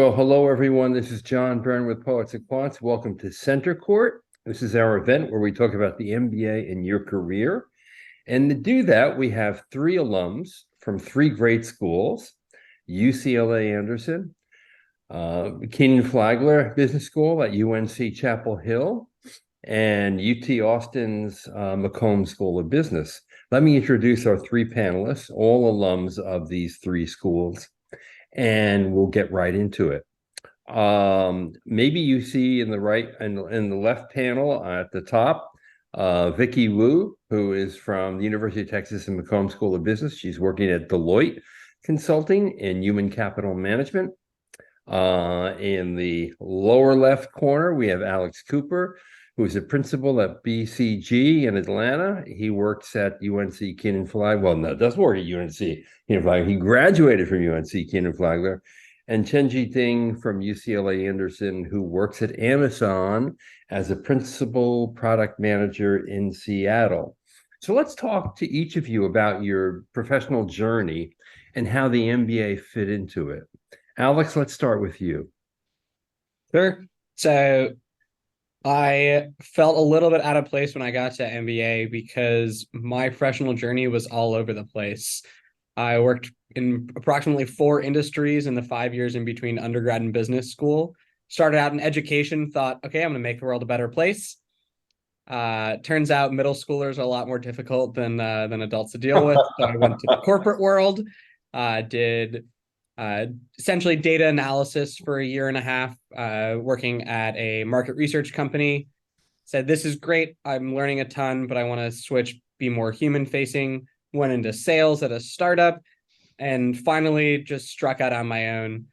So hello, everyone. This is John Byrne with Poets and Quants. Welcome to Center Court. This is our event where we talk about the MBA and your career. And to do that, we have three alums from three great schools: UCLA Anderson, Kenan-Flagler Business School at UNC Chapel Hill, and UT Austin's McCombs School of Business. Let me introduce our three panelists, all alums of these three schools, and we'll get right into it. Maybe you see in the right and in the left panel at the top, Vicky Wu, who is from the University of Texas and McCombs School of Business. She's working at Deloitte Consulting in human capital management. In the lower left corner, we have Alex Cooper, who is a principal at BCG in Atlanta. He works at UNC Kenan-Flagler. Well, no, doesn't work at UNC Kenan-Flagler. He graduated from UNC Kenan-Flagler. And Chenji Ding from UCLA Anderson, who works at Amazon as a principal product manager in Seattle. So let's talk to each of you about your professional journey and how the MBA fit into it. Alex, let's start with you. Sure. So I felt a little bit out of place when I got to MBA because my professional journey was all over the place. I worked in approximately 4 industries in the 5 years in between undergrad and business school. Started out in education, thought, okay, I'm going to make the world a better place. Turns out middle schoolers are a lot more difficult than adults to deal with. So I went to the corporate world, did essentially data analysis for a year and a half, working at a market research company. Said, this is great. I'm learning a ton, but I want to switch, be more human facing. Went into sales at a startup and finally just struck out on my own.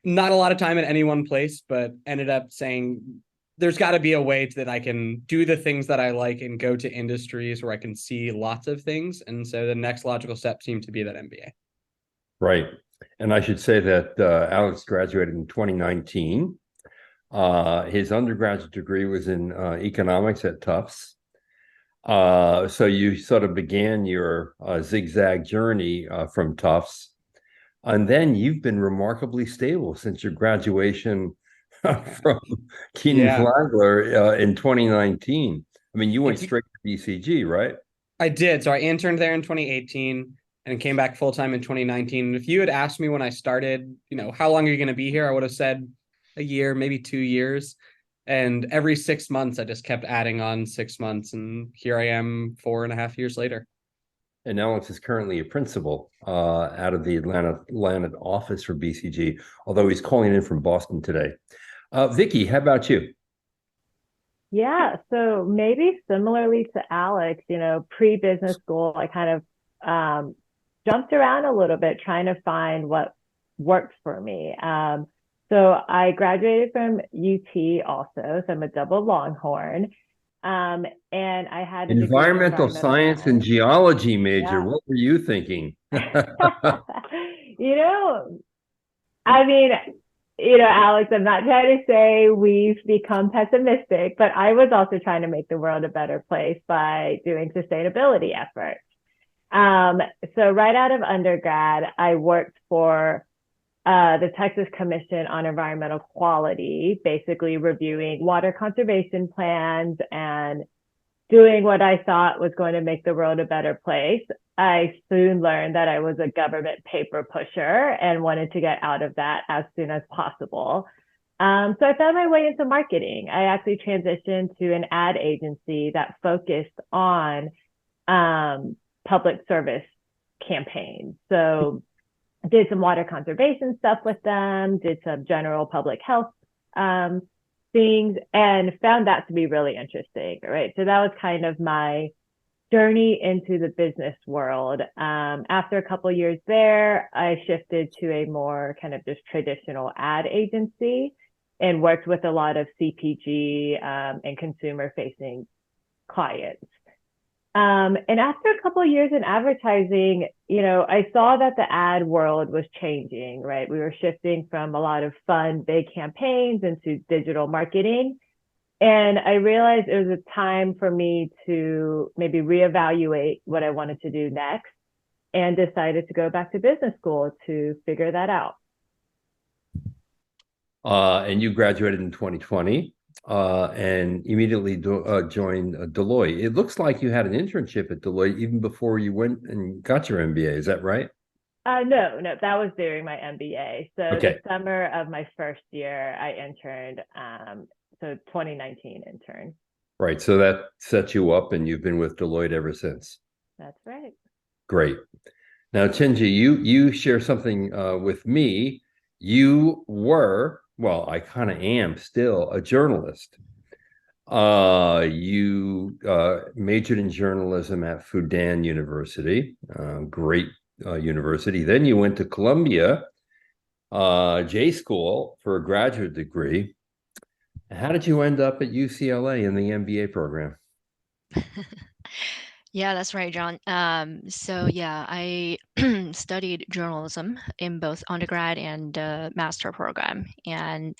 Not a lot of time in any one place, but ended up saying there's got to be a way that I can do the things that I like and go to industries where I can see lots of things. And so the next logical step seemed to be that MBA. Right. And I should say that Alex graduated in 2019. His undergraduate degree was in economics at Tufts. So you sort of began your zigzag journey from Tufts, and then you've been remarkably stable since your graduation from Kenan-Flagler in 2019. I mean, you went straight to BCG, right? I did. So I interned there in 2018 and came back full-time in 2019. And if you had asked me when I started, how long are you going to be here? I would have said a year, maybe 2 years. And every 6 months, I just kept adding on 6 months. And here I am 4.5 years later. And Alex is currently a principal out of the Atlanta office for BCG, although he's calling in from Boston today. Vicky, how about you? Yeah, so maybe similarly to Alex, pre-business school, I kind of jumped around a little bit trying to find what worked for me. So I graduated from UT also, so I'm a double Longhorn. And I had a environmental science and geology major. Yeah. What were you thinking? Alex, I'm not trying to say we've become pessimistic, but I was also trying to make the world a better place by doing sustainability efforts. So right out of undergrad, I worked for the Texas Commission on Environmental Quality, basically reviewing water conservation plans and doing what I thought was going to make the world a better place. I soon learned that I was a government paper pusher and wanted to get out of that as soon as possible. So I found my way into marketing. I actually transitioned to an ad agency that focused on public service campaigns. So did some water conservation stuff with them, did some general public health things, and found that to be really interesting, right? So that was kind of my journey into the business world. After a couple of years there, I shifted to a more kind of just traditional ad agency and worked with a lot of CPG and consumer-facing clients. And after a couple of years in advertising, I saw that the ad world was changing, right? We were shifting from a lot of fun, big campaigns into digital marketing. And I realized it was a time for me to maybe reevaluate what I wanted to do next and decided to go back to business school to figure that out. and you graduated in 2020 and immediately joined Deloitte. It looks like you had an internship at Deloitte even before you went and got your MBA. Is that right? No, that was during my MBA. So Okay, the summer of my first year, I interned. So 2019 intern. right. So that set you up, and you've been with Deloitte ever since. That's right. Great. Now, Chenji, you share something with me. You were, well, I kind of am still a journalist. You majored in journalism at Fudan University, great university. Then you went to Columbia J School for a graduate degree. How did you end up at UCLA in the MBA program? Yeah, that's right, John. So yeah, I studied journalism in both undergrad and master program, and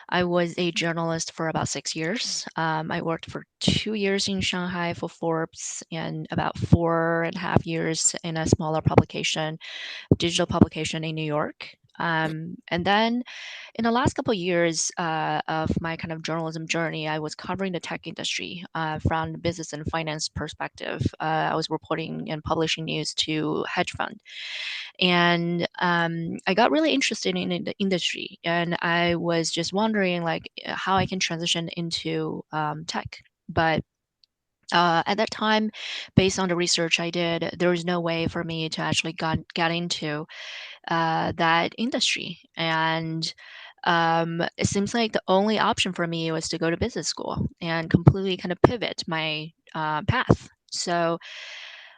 I was a journalist for about 6 years. I worked for 2 years in Shanghai for Forbes, and about 4.5 years in a smaller publication, digital publication in New York. And then in the last couple of years of my kind of journalism journey, I was covering the tech industry from the business and finance perspective. I was reporting and publishing news to hedge fund, and I got really interested in the industry, and I was just wondering like how I can transition into tech, but at that time, based on the research I did, there was no way for me to actually get into that industry. And it seems like the only option for me was to go to business school and completely kind of pivot my path. So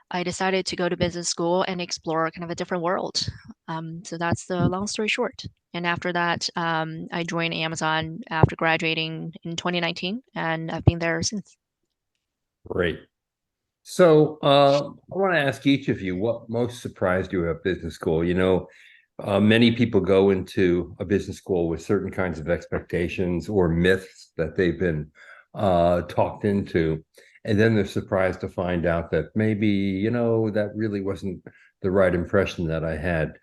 I decided to go to business school and explore kind of a different world. So that's the long story short. And after that, I joined Amazon after graduating in 2019, and I've been there since. Great. So I want to ask each of you what most surprised you at business school. Many people go into a business school with certain kinds of expectations or myths that they've been talked into. And then they're surprised to find out that maybe, that really wasn't the right impression that I had.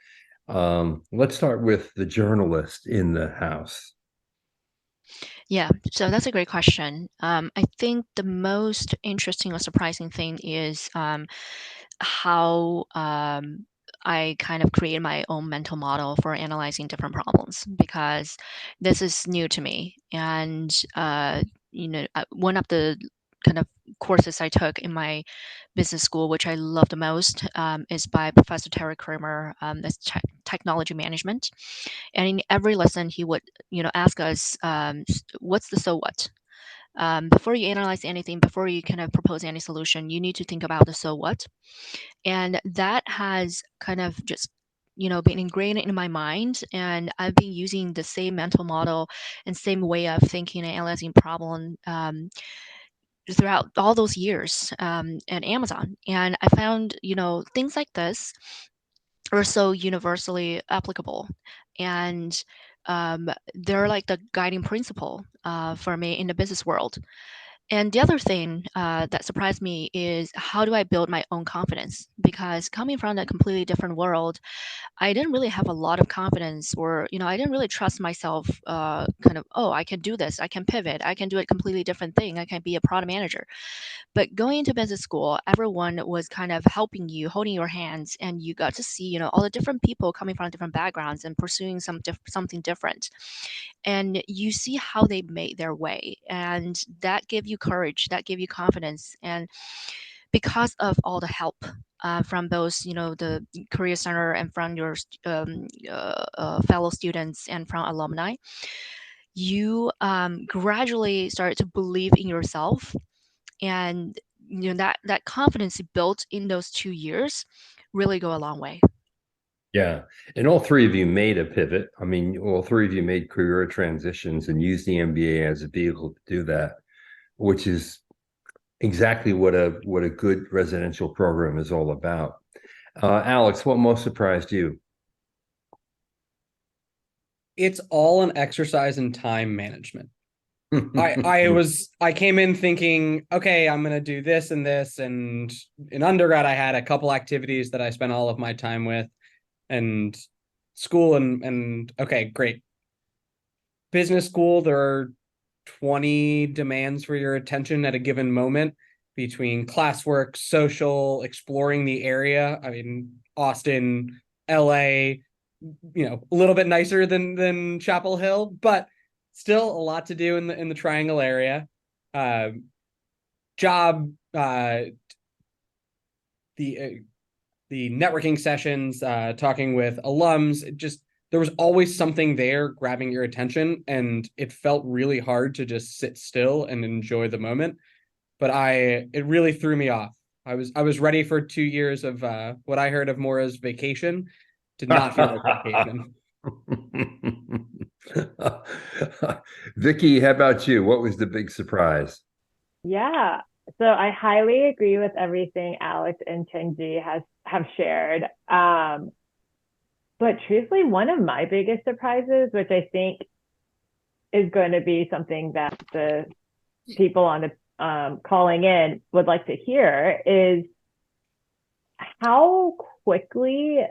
Let's start with the journalist in the house. Yeah, so that's a great question. I think the most interesting or surprising thing is how I kind of created my own mental model for analyzing different problems, because this is new to me. And one of the kind of courses I took in my business school, which I love the most, is by Professor Terry Kramer. That's technology management, and in every lesson he would ask us, what's the so what. Before you analyze anything, before you kind of propose any solution, you need to think about the so what. And that has kind of just been ingrained in my mind, and I've been using the same mental model and same way of thinking and analyzing problem throughout all those years at Amazon. And I found things like this are so universally applicable, and they're like the guiding principle for me in the business world. And the other thing that surprised me is how do I build my own confidence? Because coming from a completely different world, I didn't really have a lot of confidence, or I didn't really trust myself. Kind of, oh, I can do this. I can pivot. I can do a completely different thing. I can be a product manager. But going into business school, everyone was kind of helping you, holding your hands, and you got to see, all the different people coming from different backgrounds and pursuing something different. And you see how they made their way, and that gave you courage, that gave you confidence. And because of all the help from those, the career center and from your fellow students and from alumni, you gradually start to believe in yourself, and that confidence you built in those 2 years really go a long way. Yeah. And all three of you made a pivot. I mean, all three of you made career transitions and used the MBA as a vehicle to do that, which is exactly what a good residential program is all about. Alex, what most surprised you? It's all an exercise in time management. I came in thinking, okay, I'm gonna do this and this, and in undergrad I had a couple activities that I spent all of my time with, and school and okay, great. business school, there are 20 demands for your attention at a given moment between classwork, social, exploring the area. I mean, Austin, LA, a little bit nicer than Chapel Hill, but still a lot to do in the Triangle area. Job, the networking sessions, talking with alums, just there was always something there grabbing your attention, and it felt really hard to just sit still and enjoy the moment. But it really threw me off. I was ready for 2 years of what I heard of more as vacation. Did not feel like vacation. Vicky, how about you? What was the big surprise? Yeah. So I highly agree with everything Alex and Chenji have shared. But truthfully, one of my biggest surprises, which I think is going to be something that the people on the calling in would like to hear, is how quickly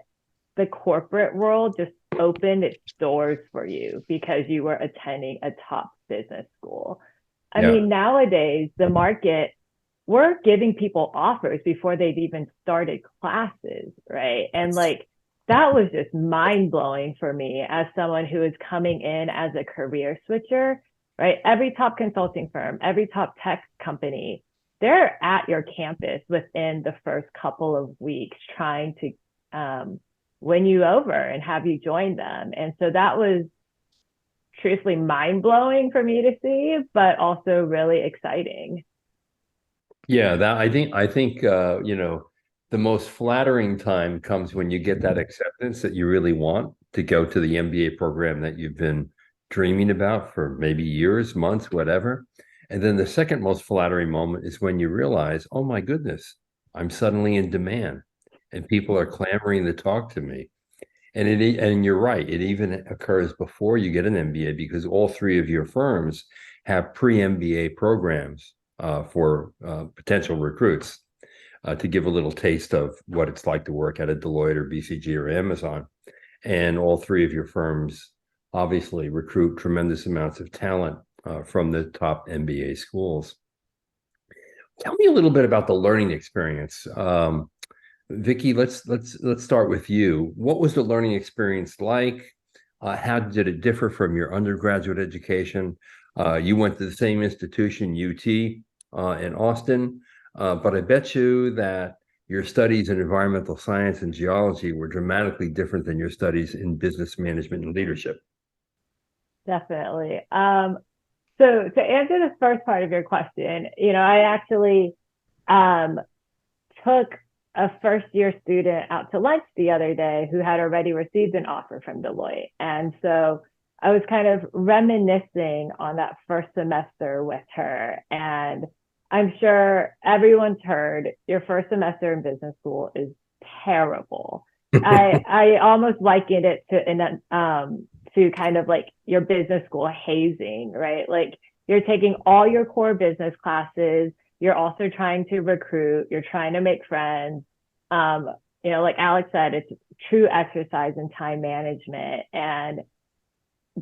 the corporate world just opened its doors for you because you were attending a top business school. I mean, nowadays, the market, we're giving people offers before they've even started classes, right? And like, that was just mind blowing for me as someone who is coming in as a career switcher, right? Every top consulting firm, every top tech company, they're at your campus within the first couple of weeks trying to win you over and have you join them. And so that was truthfully mind blowing for me to see, but also really exciting. Yeah, that I think the most flattering time comes when you get that acceptance that you really want to go to the MBA program that you've been dreaming about for maybe years, months, whatever. And then the second most flattering moment is when you realize, oh my goodness, I'm suddenly in demand and people are clamoring to talk to me. And you're right, it even occurs before you get an MBA because all three of your firms have pre-MBA programs for potential recruits to give a little taste of what it's like to work at a Deloitte or BCG or Amazon. And all three of your firms obviously recruit tremendous amounts of talent from the top MBA schools. Tell me a little bit about the learning experience. Vicky, let's start with you. What was the learning experience like? How did it differ from your undergraduate education? You went to the same institution, UT, in Austin, but I bet you that your studies in environmental science and geology were dramatically different than your studies in business management and leadership. Definitely. So to answer the first part of your question, I actually took a first-year student out to lunch the other day who had already received an offer from Deloitte. And so I was kind of reminiscing on that first semester with her. And I'm sure everyone's heard your first semester in business school is terrible. I almost likened it to kind of like your business school hazing, right? Like you're taking all your core business classes, you're also trying to recruit, you're trying to make friends. Like Alex said, it's true exercise in time management. And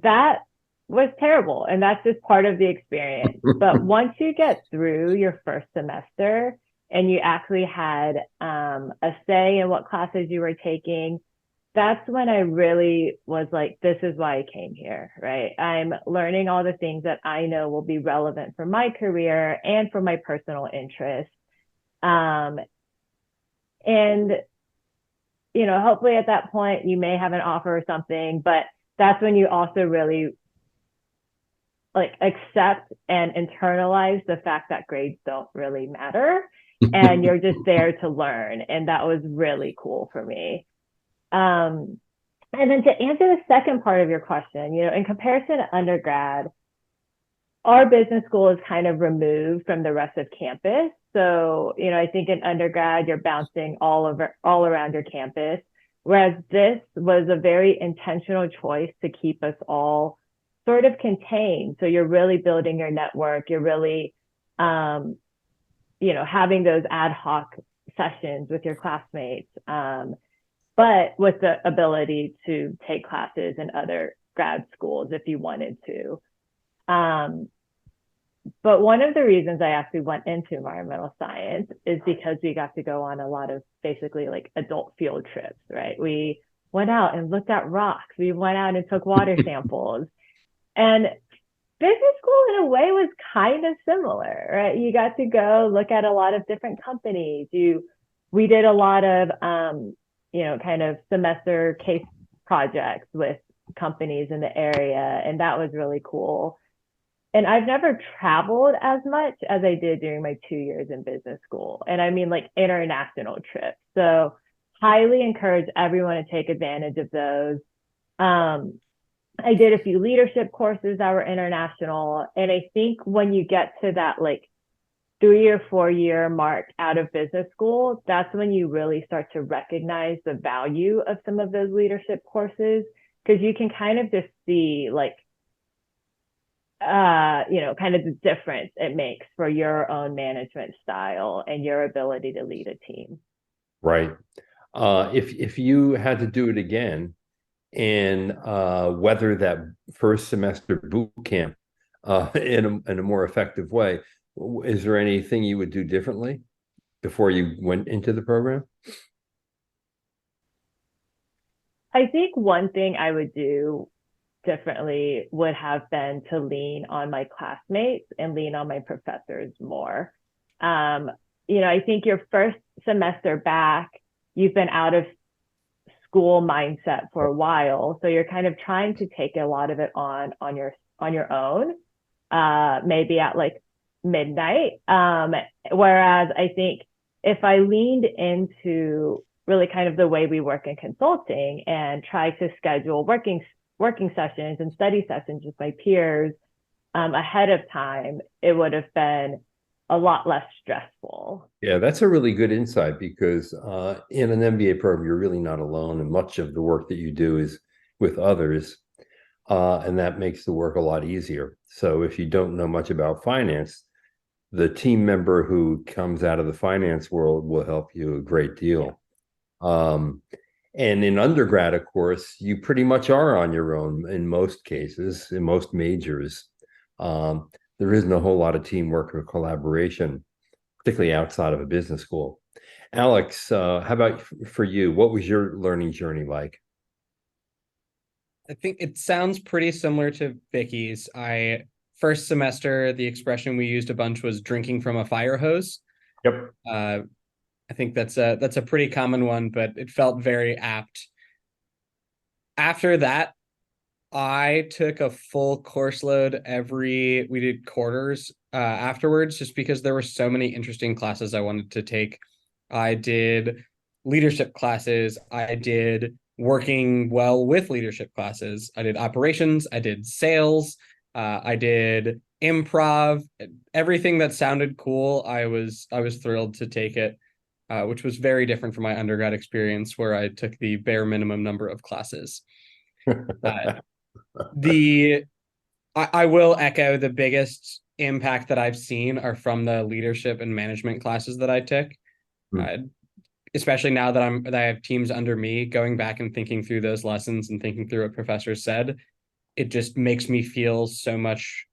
that was terrible. And that's just part of the experience. But once you get through your first semester and you actually had a say in what classes you were taking, that's when I really was like, this is why I came here, right? I'm learning all the things that I know will be relevant for my career and for my personal interests. And, hopefully at that point you may have an offer or something, but that's when you also really like accept and internalize the fact that grades don't really matter and you're just there to learn. And that was really cool for me. And then to answer the second part of your question, in comparison to undergrad, our business school is kind of removed from the rest of campus. So, I think in undergrad, you're bouncing all around your campus, whereas this was a very intentional choice to keep us all sort of contained. So you're really building your network. You're really, having those ad hoc sessions with your classmates. But with the ability to take classes in other grad schools if you wanted to. But one of the reasons I actually went into environmental science is because we got to go on a lot of basically like adult field trips, right? We went out and looked at rocks. We went out and took water samples. And business school in a way was kind of similar, right? You got to go look at a lot of different companies. We did a lot of, kind of semester case projects with companies in the area. And that was really cool. And I've never traveled as much as I did during my 2 years in business school. And I mean like international trips. So highly encourage everyone to take advantage of those. I did a few leadership courses that were international. And I think when you get to that like 3 or 4 year mark out of business school, that's when you really start to recognize the value of some of those leadership courses, because you can kind of just see like, kind of the difference it makes for your own management style and your ability to lead a team. Right. If you had to do it again and weather that first semester boot camp in a more effective way, is there anything you would do differently before you went into the program? I think one thing I would do differently would have been to lean on my classmates and lean on my professors more. I think your first semester back, you've been out of school mindset for a while, so you're kind of trying to take a lot of it on your own, maybe at like midnight. Whereas I think if I leaned into really kind of the way we work in consulting and try to schedule working sessions and study sessions with my peers ahead of time, it would have been a lot less stressful. Yeah, that's a really good insight, because in an MBA program, you're really not alone, and much of the work that you do is with others, and that makes the work a lot easier. So if you don't know much about finance, the team member who comes out of the finance world will help you a great deal. And in undergrad, of course, you pretty much are on your own in most cases, in most majors. There isn't a whole lot of teamwork or collaboration, particularly outside of a business school. Alex, how about for you? What was your learning journey like? I think it sounds pretty similar to Vicky's. First semester, the expression we used a bunch was drinking from a fire hose. Yep. I think that's a pretty common one, but it felt very apt. After that, I took a full course load we did quarters afterwards, just because there were so many interesting classes I wanted to take. I did leadership classes. I did working well with leadership classes. I did operations. I did sales. I did improv. Everything that sounded cool, I was thrilled to take it. Which was very different from my undergrad experience, where I took the bare minimum number of classes. I will echo, the biggest impact that I've seen are from the leadership and management classes that I took. Especially now that I have teams under me, going back and thinking through those lessons and thinking through what professors said, it just makes me feel so much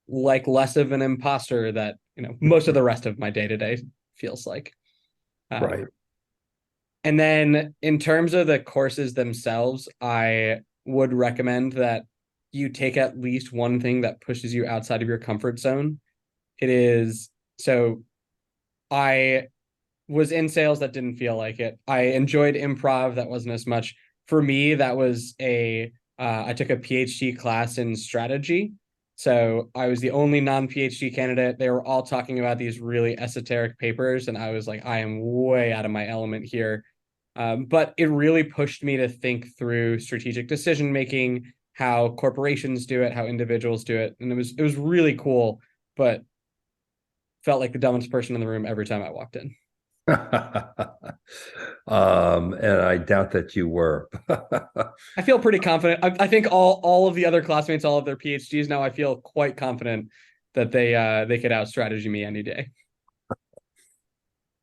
like less of an imposter that most of the rest of my day-to-day feels like. Right. And then in terms of the courses themselves, I would recommend that you take at least one thing that pushes you outside of your comfort zone. So I was in sales, that didn't feel like it. I enjoyed improv, that wasn't as much. For me, that was I took a PhD class in strategy. So I was the only non-PhD candidate. They were all talking about these really esoteric papers, and I was like, I am way out of my element here. But it really pushed me to think through strategic decision making, how corporations do it, how individuals do it, and it was really cool. But felt like the dumbest person in the room every time I walked in. And I doubt that you were. I feel pretty confident. I think all of the other classmates, all of their PhDs now, I feel quite confident that they could out strategy me any day.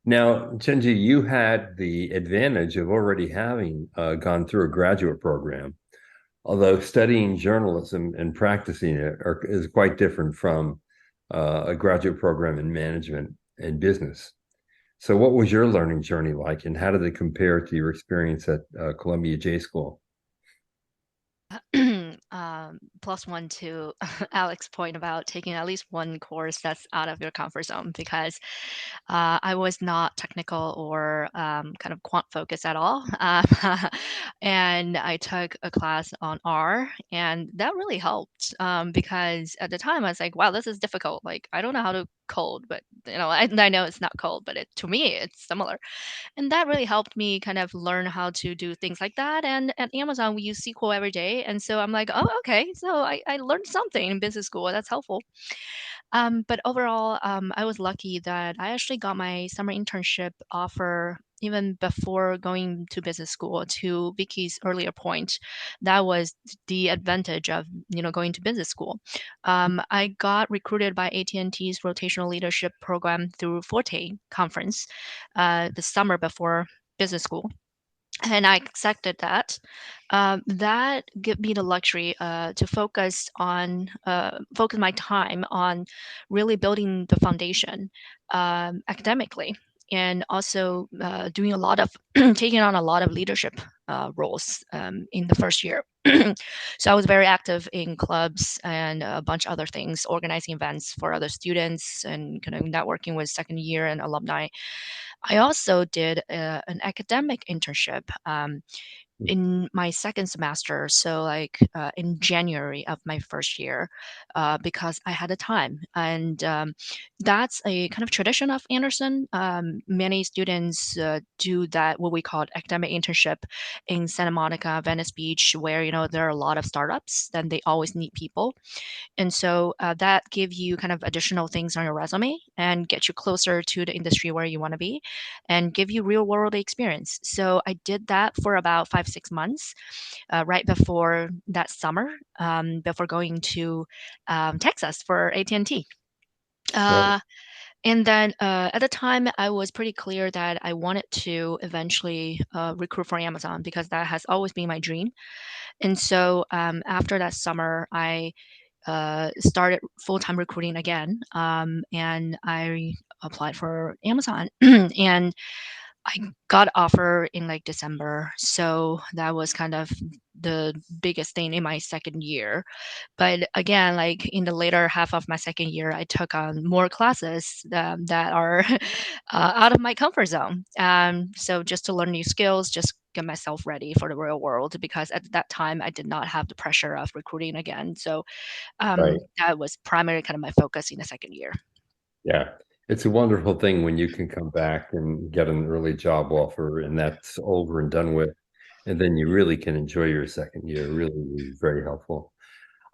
Now, Chenji, you had the advantage of already having gone through a graduate program. although studying journalism and practicing it is quite different from a graduate program in management and business. So what was your learning journey like, and how did it compare to your experience at Columbia J School? Plus one to Alex's point about taking at least one course that's out of your comfort zone, because I was not technical or kind of quant focused at all. And I took a class on R, and that really helped because at the time I was like, wow, this is difficult. Like, I don't know how to code, but I know it's not code, but to me, it's similar. And that really helped me kind of learn how to do things like that. And at Amazon, we use SQL every day. And so I'm like, oh, okay. So I learned something in business school. That's helpful. But overall, I was lucky that I actually got my summer internship offer even before going to business school. To Vicky's earlier point, that was the advantage of going to business school. I got recruited by AT&T's rotational leadership program through Forte conference the summer before business school, and I accepted that. That gave me the luxury to focus my time on really building the foundation academically, and also doing a lot of taking on a lot of leadership roles in the first year. So I was very active in clubs and a bunch of other things, organizing events for other students and kind of networking with second year and alumni. I also did an academic internship in my second semester, so like in January of my first year, because I had the time. And that's a kind of tradition of Anderson. Many students do that, what we call academic internship in Santa Monica, Venice Beach, where there are a lot of startups, then they always need people. And so that gives you kind of additional things on your resume and get you closer to the industry where you want to be and give you real world experience. So I did that for about 5-6 months right before that summer, before going to Texas for AT&T. Right. And then at the time, I was pretty clear that I wanted to eventually recruit for Amazon, because that has always been my dream. And so after that summer, I started full-time recruiting again, and I applied for Amazon. And I got offer in like December, so that was kind of the biggest thing in my second year. But again, like in the later half of my second year, I took on more classes that are out of my comfort zone. So just to learn new skills, just get myself ready for the real world, because at that time I did not have the pressure of recruiting again. So Right. that was primarily kind of my focus in the second year. Yeah. It's a wonderful thing when you can come back and get an early job offer and that's over and done with. And then you really can enjoy your second year. Really very helpful.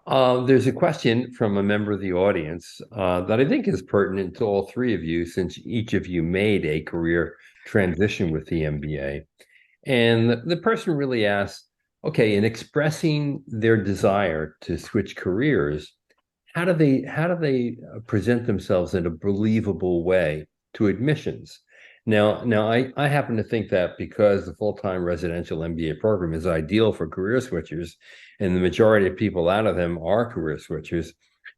There's a question from a member of the audience that I think is pertinent to all three of you, since each of you made a career transition with the MBA. And the person really asks, okay, in expressing their desire to switch careers, how do they present themselves in a believable way to admissions? Now, I happen to think that because the full-time residential MBA program is ideal for career switchers, and the majority of people out of them are career switchers,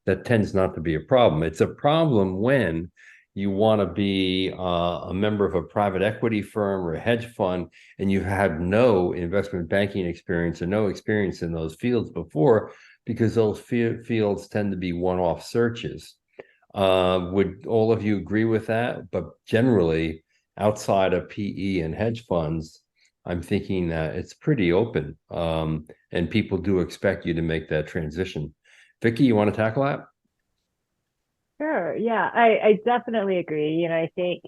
that tends not to be a problem. It's a problem when you want to be a member of a private equity firm or a hedge fund, and you have no investment banking experience or no experience in those fields before, because those fields tend to be one-off searches. Would all of you agree with that? But generally, outside of PE and hedge funds, I'm thinking that it's pretty open, and people do expect you to make that transition. Vicky, you want to tackle that? Sure. Yeah, I definitely agree. I think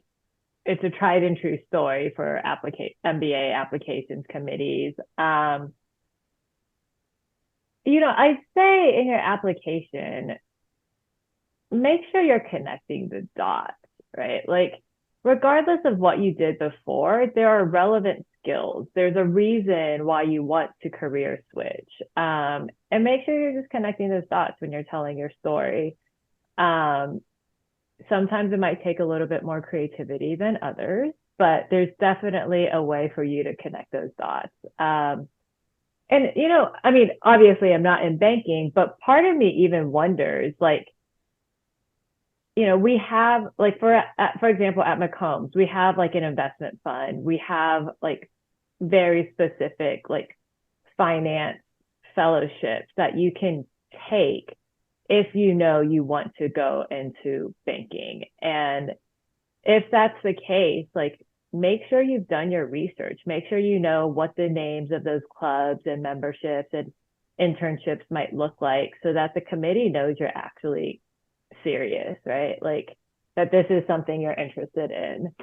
it's a tried and true story for MBA applications committees. I'd say in your application, make sure you're connecting the dots, right? Like, regardless of what you did before, there are relevant skills. There's a reason why you want to career switch. And make sure you're just connecting those dots when you're telling your story. Sometimes it might take a little bit more creativity than others, but there's definitely a way for you to connect those dots. And, I mean, obviously I'm not in banking, but part of me even wonders, like, we have like for example, at McCombs, we have like an investment fund. We have like very specific like finance fellowships that you can take if you want to go into banking. And if that's the case, like make sure you've done your research. Make sure you know what the names of those clubs and memberships and internships might look like so that the committee knows you're actually serious, right? Like that this is something you're interested in.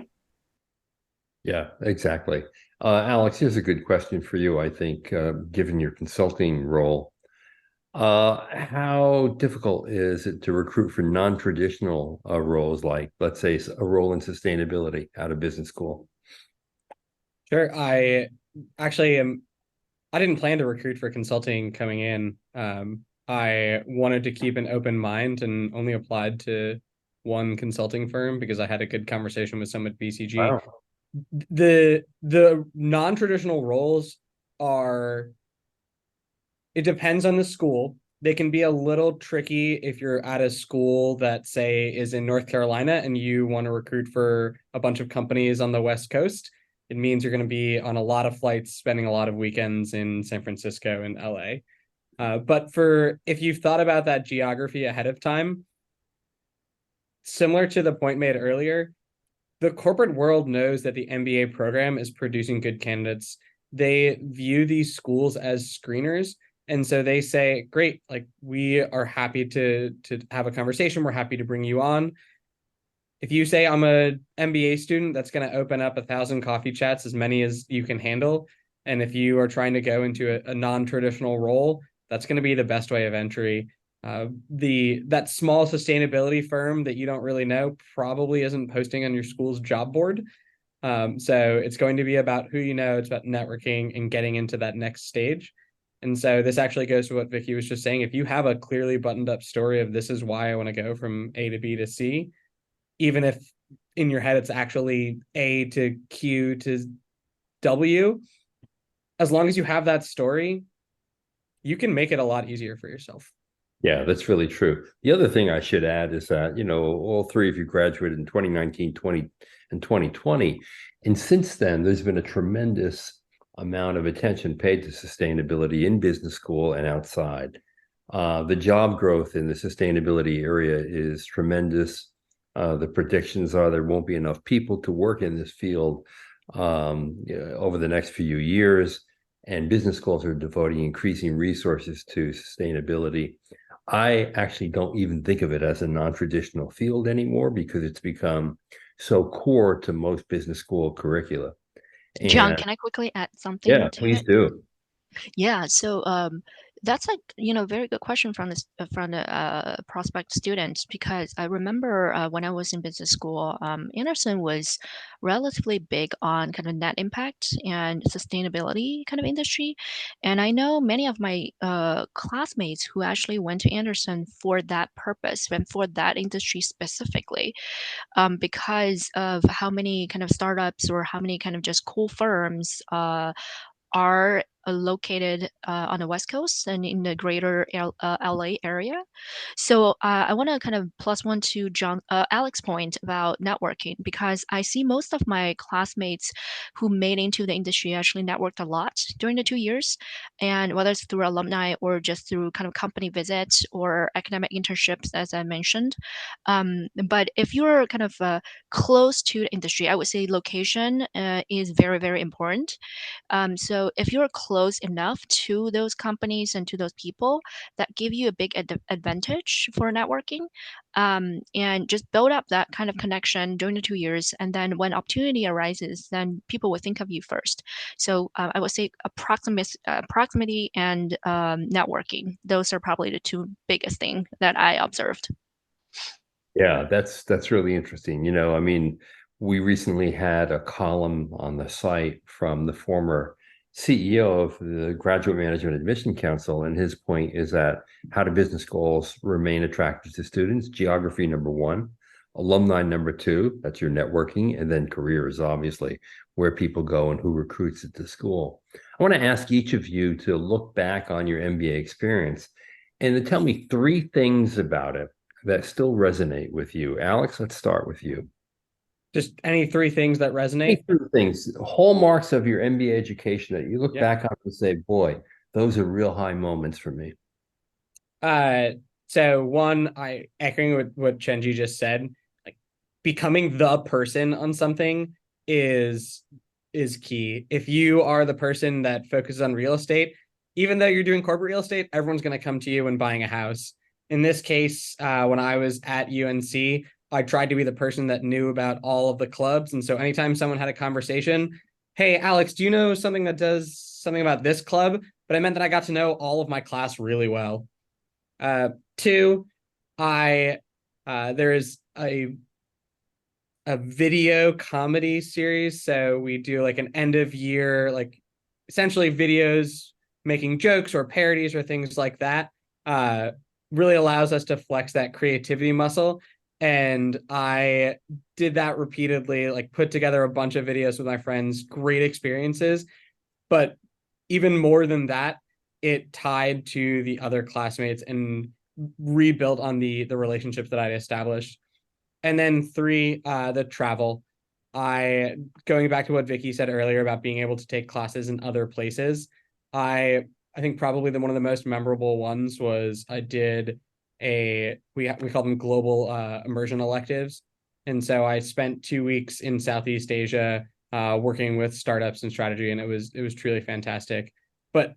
Yeah, exactly. Alex, here's a good question for you, I think, given your consulting role. How difficult is it to recruit for non-traditional roles, like, let's say, a role in sustainability out of business school? Sure. I actually am. I didn't plan to recruit for consulting coming in. I wanted to keep an open mind and only applied to one consulting firm because I had a good conversation with someone at BCG. Wow. The non-traditional roles are, it depends on the school. They can be a little tricky if you're at a school that, say, is in North Carolina and you want to recruit for a bunch of companies on the West Coast. It means you're going to be on a lot of flights, spending a lot of weekends in San Francisco and LA. But if you've thought about that geography ahead of time, similar to the point made earlier, the corporate world knows that the MBA program is producing good candidates. They view these schools as screeners. And so they say, great, like we are happy to have a conversation. We're happy to bring you on. If you say I'm a MBA student, that's going to open up 1,000 coffee chats, as many as you can handle. And if you are trying to go into a non-traditional role, that's going to be the best way of entry. That small sustainability firm that you don't really know probably isn't posting on your school's job board. So it's going to be about who you know. It's about networking and getting into that next stage. And so this actually goes to what Vicky was just saying. If you have a clearly buttoned up story of this is why I want to go from A to B to C, even if in your head it's actually A to Q to W, as long as you have that story, you can make it a lot easier for yourself. Yeah, that's really true. The other thing I should add is that, all three of you graduated in 2019, 20, and 2020. And since then, there's been a tremendous amount of attention paid to sustainability in business school and outside. The job growth in the sustainability area is tremendous. The predictions are there won't be enough people to work in this field over the next few years, and business schools are devoting increasing resources to sustainability. I actually don't even think of it as a non-traditional field anymore because it's become so core to most business school curricula. John, can I quickly add something Yeah, to please it? do. Yeah, so that's like, very good question from the prospect students, because I remember when I was in business school, Anderson was relatively big on kind of net impact and sustainability kind of industry. And I know many of my classmates who actually went to Anderson for that purpose and for that industry specifically, because of how many kind of startups or how many kind of just cool firms are located on the West Coast and in the greater LA area. So I want to kind of plus one to Alex's point about networking, because I see most of my classmates who made into the industry actually networked a lot during the 2 years, and whether it's through alumni or just through kind of company visits or academic internships, as I mentioned. But if you're kind of close to the industry, I would say location is very, very important. So if you're close enough to those companies and to those people, that give you a big advantage for networking, and just build up that kind of connection during the 2 years. And then when opportunity arises, then people will think of you first. So I would say proximity and networking. Those are probably the two biggest things that I observed. Yeah, that's really interesting. I mean, we recently had a column on the site from the former CEO of the Graduate Management Admission Council, and his point is that how do business schools remain attractive to students? Geography, number one. Alumni number two, that's your networking, and then careers, obviously, where people go and who recruits at the school. I want to ask each of you to look back on your MBA experience and to tell me three things about it that still resonate with you. Alex, let's start with you. Just any three things that resonate. Three things, hallmarks of your MBA education that you look back on and say, boy, those are real high moments for me. So one, I echoing what Chenji just said, like becoming the person on something is key. If you are the person that focuses on real estate, even though you're doing corporate real estate, everyone's going to come to you when buying a house. In this case, when I was at UNC, I tried to be the person that knew about all of the clubs. And so anytime someone had a conversation, hey, Alex, do you know something that does something about this club? But I meant that I got to know all of my class really well. Two, there is a video comedy series. So we do like an end of year, like essentially videos making jokes or parodies or things like that. Really allows us to flex that creativity muscle. And I did that repeatedly, like put together a bunch of videos with my friends, great experiences. But even more than that, it tied to the other classmates and rebuilt on the relationships that I'd established. And then three, the travel. Going back to what Vicky said earlier about being able to take classes in other places, I think probably one of the most memorable ones was I did we call them global immersion electives. And so I spent 2 weeks in Southeast Asia working with startups and strategy, and it was truly fantastic. But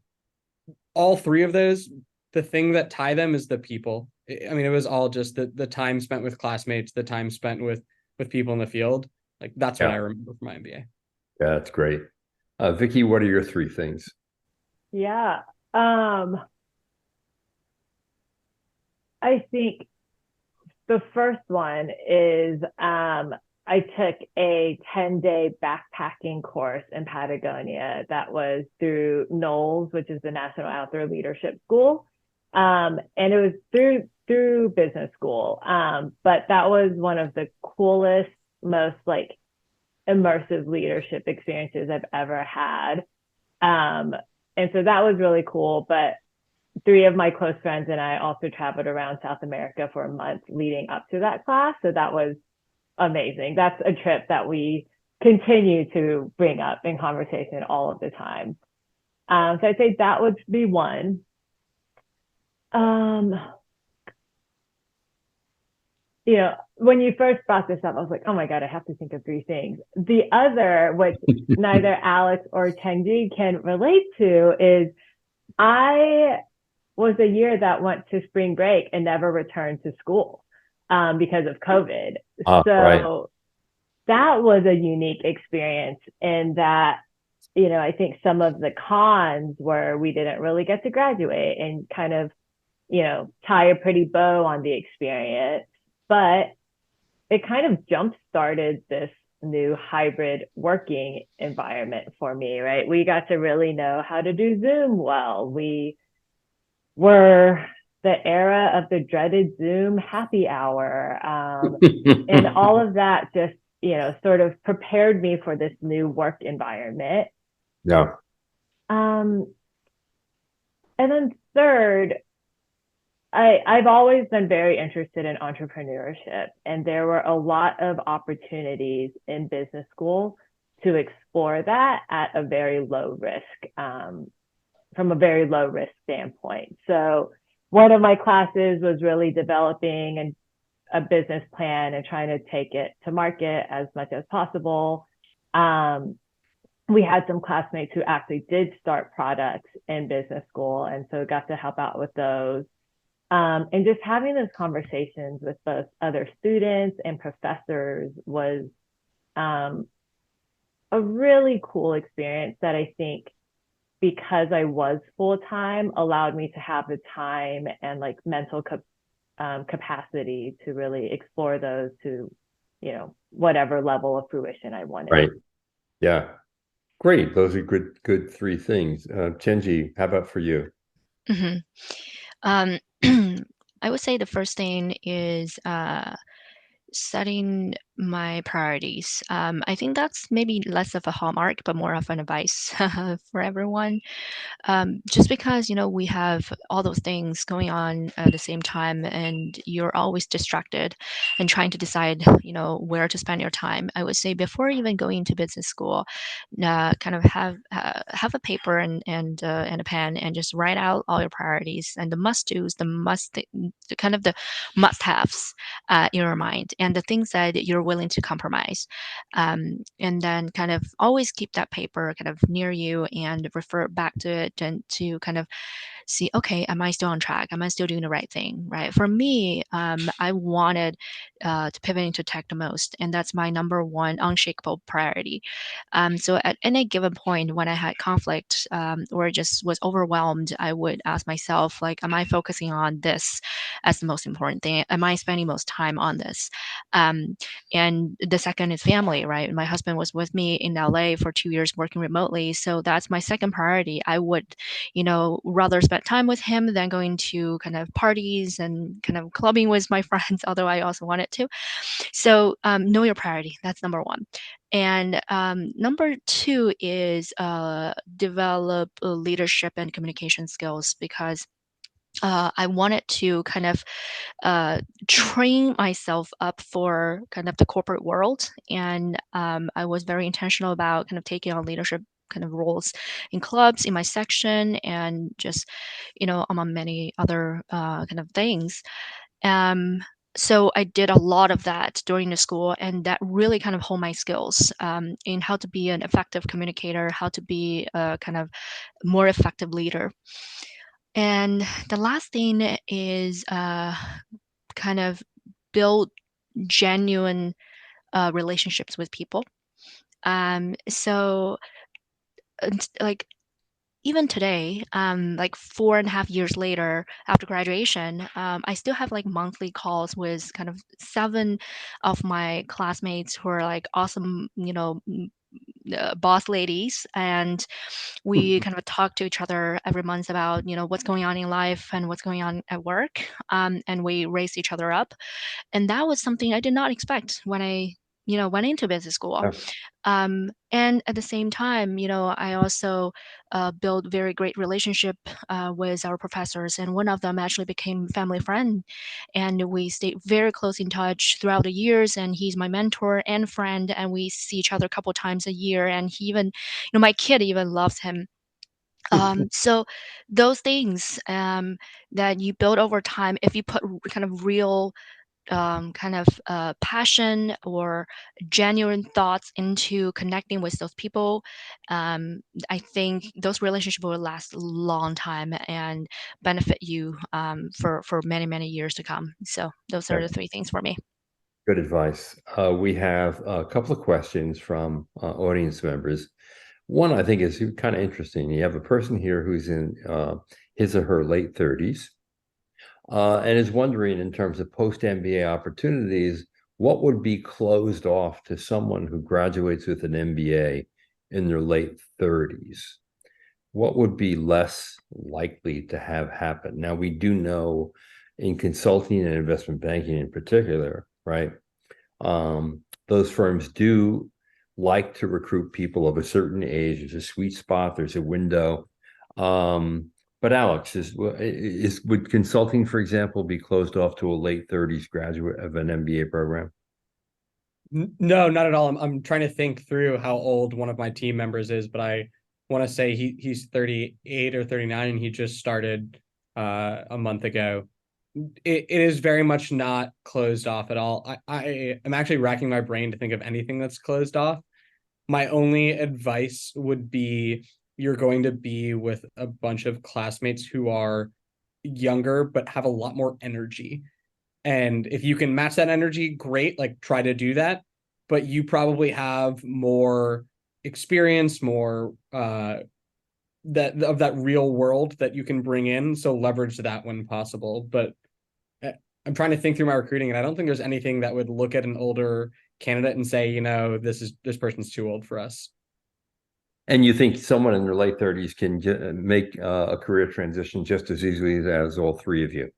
all three of those, the thing that tie them is the people. I mean, it was all just the time spent with classmates, the time spent with people in the field. Like that's what I remember from my MBA. Yeah, that's great. Vicky, what are your three things? Yeah. I think the first one is I took a 10-day backpacking course in Patagonia that was through NOLS, which is the National Outdoor Leadership School. And it was through business school. But that was one of the coolest, most like immersive leadership experiences I've ever had. And so that was really cool. But three of my close friends and I also traveled around South America for a month leading up to that class. So that was amazing. That's a trip that we continue to bring up in conversation all of the time. So I'd say that would be one. When you first brought this up, I was like, oh my God, I have to think of three things. The other, which neither Alex or Chenji can relate to, is I was a year that went to spring break and never returned to school because of COVID. Right. That was a unique experience in that, I think some of the cons were we didn't really get to graduate and kind of, tie a pretty bow on the experience, but it kind of jump-started this new hybrid working environment for me, right? We got to really know how to do Zoom well. We were the era of the dreaded Zoom happy hour. And all of that just, sort of prepared me for this new work environment. Yeah. And then third, I've always been very interested in entrepreneurship, and there were a lot of opportunities in business school to explore that at a very low risk, from a very low risk standpoint. So one of my classes was really developing a business plan and trying to take it to market as much as possible. We had some classmates who actually did start products in business school, and so got to help out with those. And just having those conversations with both other students and professors was a really cool experience that I think, because I was full-time, allowed me to have the time and like mental capacity to really explore those to, whatever level of fruition I wanted. Right. Yeah. Great. Those are good three things. Chenji, how about for you? Mm-hmm. I would say the first thing is setting my priorities. I think that's maybe less of a hallmark, but more of an advice for everyone. Just because, we have all those things going on at the same time and you're always distracted and trying to decide, where to spend your time. I would say before even going to business school, kind of have a paper and a pen and just write out all your priorities and the must-dos, the kind of the must-haves in your mind and the things that you're willing to compromise. And then kind of always keep that paper kind of near you and refer back to it and to kind of see, okay, am I still on track? Am I still doing the right thing? Right. For me, I wanted to pivot into tech the most, and that's my number one unshakable priority. So at any given point when I had conflict or just was overwhelmed, I would ask myself, like, am I focusing on this as the most important thing? Am I spending most time on this? And the second is family, right? My husband was with me in LA for 2 years working remotely. So that's my second priority. I would, rather spend time with him than going to kind of parties and kind of clubbing with my friends, although I also wanted to. So know your priority. That's number one. And number two is develop leadership and communication skills, because I wanted to kind of train myself up for kind of the corporate world. And I was very intentional about kind of taking on leadership kind of roles in clubs, in my section, and just, among many other kind of things. So I did a lot of that during the school, and that really kind of honed my skills in how to be an effective communicator, how to be a kind of more effective leader. And the last thing is kind of build genuine relationships with people. So like even today, like 4.5 years later after graduation, I still have like monthly calls with kind of 7 of my classmates who are like awesome, boss ladies, and we kind of talk to each other every month about what's going on in life and what's going on at work, and we raise each other up. And that was something I did not expect when I went into business school. Yeah. And at the same time, I also built very great relationship with our professors, and one of them actually became family friend, and we stayed very close in touch throughout the years. And he's my mentor and friend, and we see each other a couple times a year. And he even, my kid even loves him. So those things that you build over time, if you put kind of real kind of passion or genuine thoughts into connecting with those people, I think those relationships will last a long time and benefit you for many, many years to come. So those are the 3 things for me. Good advice. We have a couple of questions from audience members. One I think is kind of interesting. You have a person here who's in his or her late 30s and is wondering, in terms of post-MBA opportunities, what would be closed off to someone who graduates with an MBA in their late 30s? What would be less likely to have happen? Now, we do know in consulting and investment banking in particular, right? Those firms do like to recruit people of a certain age. There's a sweet spot, there's a window. But Alex, would consulting, for example, be closed off to a late 30s graduate of an MBA program? No, not at all. I'm trying to think through how old one of my team members is, but I want to say he's 38 or 39, and he just started a month ago. It is very much not closed off at all. I am actually racking my brain to think of anything that's closed off. My only advice would be, you're going to be with a bunch of classmates who are younger but have a lot more energy. And if you can match that energy, great, like try to do that. But you probably have more experience, more that real world that you can bring in. So leverage that when possible. But I'm trying to think through my recruiting, and I don't think there's anything that would look at an older candidate and say, this person's too old for us. And you think someone in their late 30s can make a career transition just as easily as all 3 of you,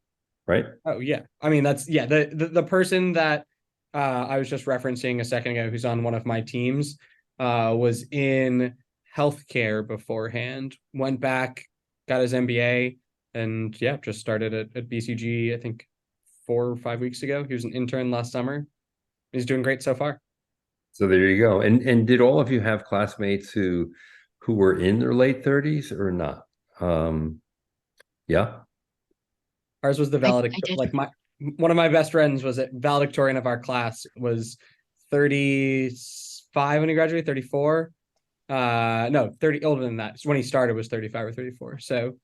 right? Oh yeah, I mean, that's the person that I was just referencing a second ago, who's on one of my teams, was in healthcare beforehand, went back, got his MBA, and yeah, just started at BCG, I think 4 or 5 weeks ago. He was an intern last summer. He's doing great so far. So there you go. And did all of you have classmates who were in their late 30s or not? Yeah. Ours was the I did. like one of my best friends was a valedictorian of our class, was 35 when he graduated, 34. No, 30, older than that. So when he started was 35 or 34. So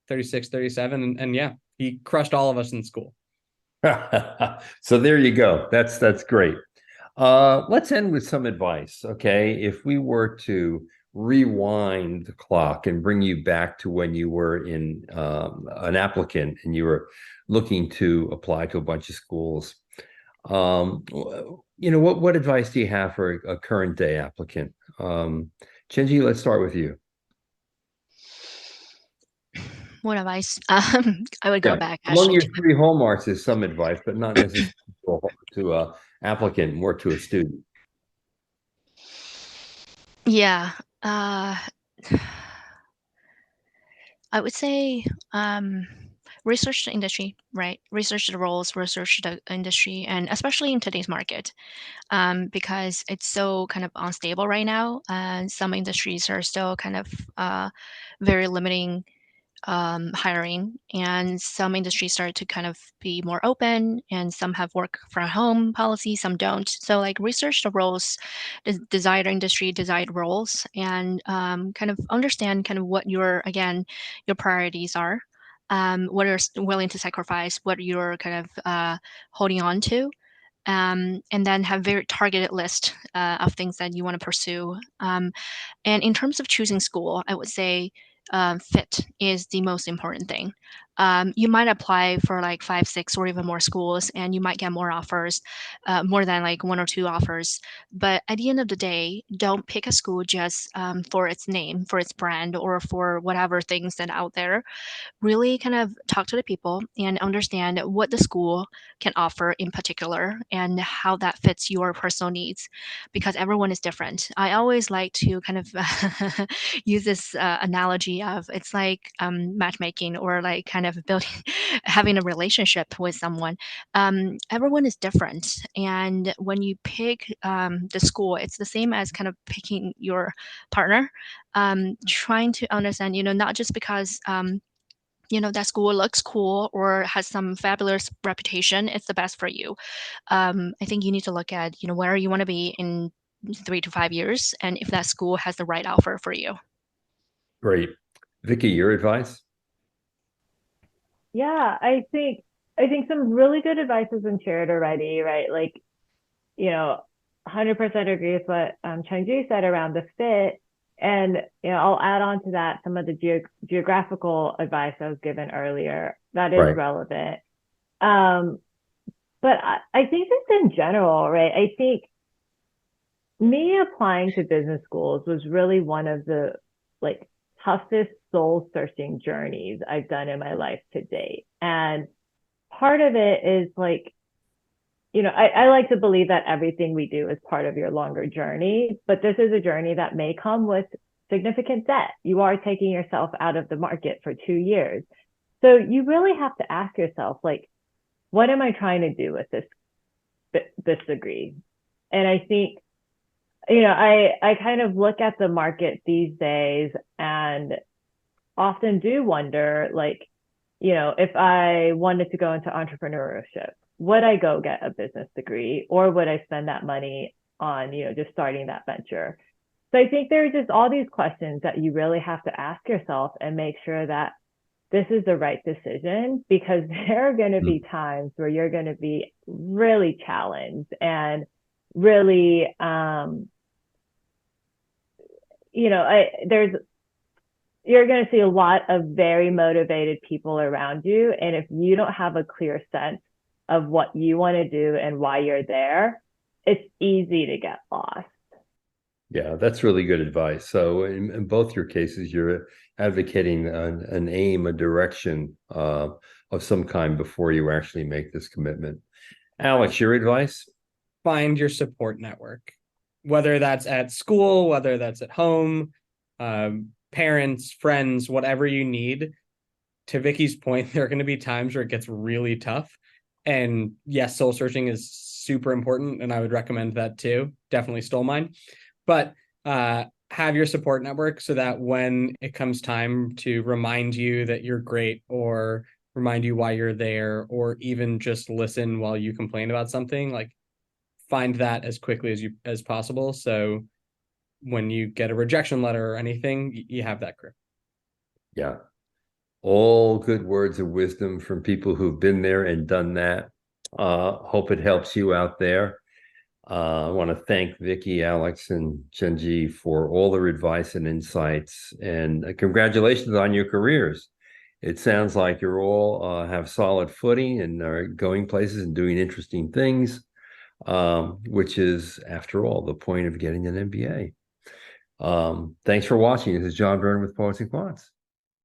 36, 37. And yeah, he crushed all of us in school. So there you go. That's great. Let's end with some advice. Okay. If we were to rewind the clock and bring you back to when you were in an applicant and you were looking to apply to a bunch of schools, what advice do you have for a current day applicant? Chenji, let's start with you. What advice? I would go Yeah. back Among actually your to three hallmarks is some advice, but not necessarily to a applicant, more to a student. yeah. I would say research the industry, right? Research the roles, research the industry, and especially in today's market, because it's so kind of unstable right now. And some industries are still kind of very limiting hiring, and some industries start to kind of be more open, and some have work from home policy, some don't. So like research the roles, the desired industry, desired roles, and kind of understand kind of what your priorities are, what you're willing to sacrifice, what you're kind of holding on to. And then have very targeted list of things that you want to pursue. And in terms of choosing school, I would say fit is the most important thing. You might apply for like 5, 6, or even more schools, and you might get more offers, more than like 1 or 2 offers. But at the end of the day, don't pick a school just for its name, for its brand, or for whatever things that out there. Really kind of talk to the people and understand what the school can offer in particular and how that fits your personal needs, because everyone is different. I always like to kind of use this analogy of it's like matchmaking, or like kind of building having a relationship with someone. Everyone is different, and when you pick the school, it's the same as kind of picking your partner. Trying to understand, not just because that school looks cool or has some fabulous reputation, it's the best for you. I think you need to look at, where you want to be in 3 to 5 years, and if that school has the right offer for you. Great. Vicky, your advice? Yeah, I think some really good advice has been shared already, right? Like, 100% agree with what Changju said around the fit. And I'll add on to that some of the geographical advice I was given earlier. That is Right. relevant. But I think just in general, right? I think me applying to business schools was really one of the like toughest soul searching journeys I've done in my life to date. And part of it is like, I like to believe that everything we do is part of your longer journey, but this is a journey that may come with significant debt. You are taking yourself out of the market for 2 years. So you really have to ask yourself, like, what am I trying to do with this degree? And I think, I kind of look at the market these days and often do wonder, like, if I wanted to go into entrepreneurship, would I go get a business degree, or would I spend that money on, just starting that venture? So I think there are just all these questions that you really have to ask yourself and make sure that this is the right decision, because there are going to be times where you're going to be really challenged and really, you're going to see a lot of very motivated people around you. And if you don't have a clear sense of what you want to do and why you're there, it's easy to get lost. Yeah, that's really good advice. So in both your cases, you're advocating an aim, a direction of some kind before you actually make this commitment. Alex, your advice? find your support network, whether that's at school, whether that's at home, parents, friends, whatever you need. To Vicky's point, there are going to be times where it gets really tough. And yes, soul searching is super important, and I would recommend that too. Definitely stole mine. But have your support network so that when it comes time to remind you that you're great, or remind you why you're there, or even just listen while you complain about something, like find that as quickly as possible. So when you get a rejection letter or anything, you have that crew. Yeah. All good words of wisdom from people who've been there and done that. Hope it helps you out there. I want to thank Vicky, Alex, and Chenji for all their advice and insights, and congratulations on your careers. It sounds like you're all have solid footing and are going places and doing interesting things, which is, after all, the point of getting an MBA. Thanks for watching. This is John Byrne with Poets and Quants.